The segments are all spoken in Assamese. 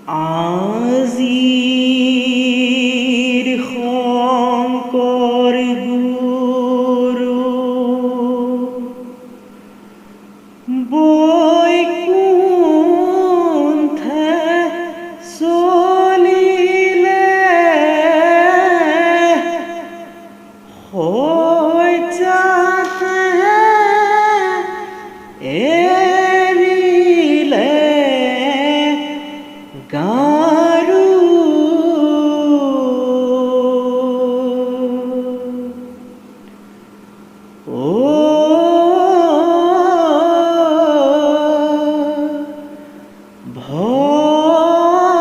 আজিৰ শংকৰ গুৰু বৈকুণ্ঠে চলিলে শয্যাতে এৰিলে গাৰু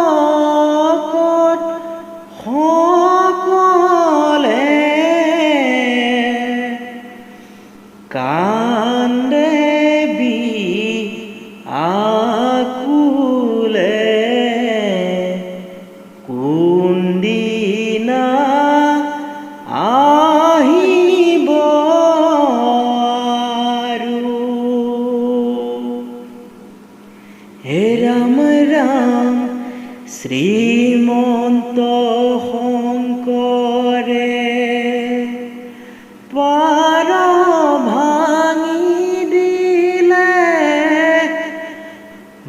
ভকত সকলে কান্দে আকুলে কোনদিনা আহিব আৰু। হে ৰাম ৰাম শ্ৰীমন্ত শংকৰে পাৰ ভাঙি দিলে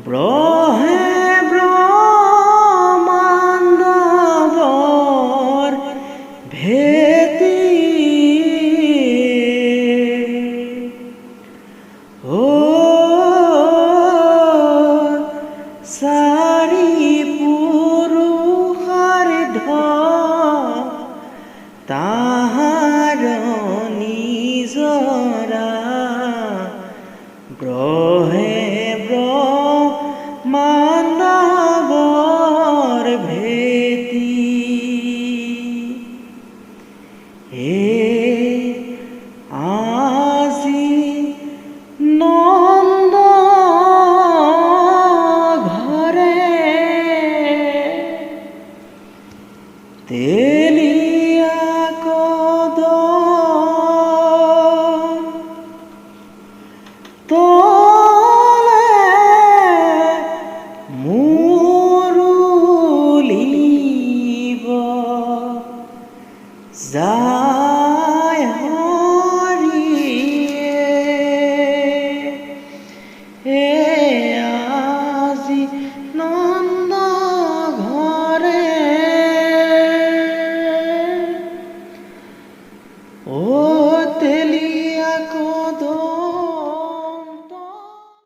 ব্ৰহে ব্ৰহ্মাণ্ডবৰ ভেটি চাৰি পুৰুষাৰ্থ তাহাৰ নিজৰা ব্ৰহে ব্ৰহ্মাণ্ডবৰ ভেটি। আজি নন্দ ঘৰে তেলিয়া কদম তলে মুৰুলিব যায় হৰিয়ে। আজি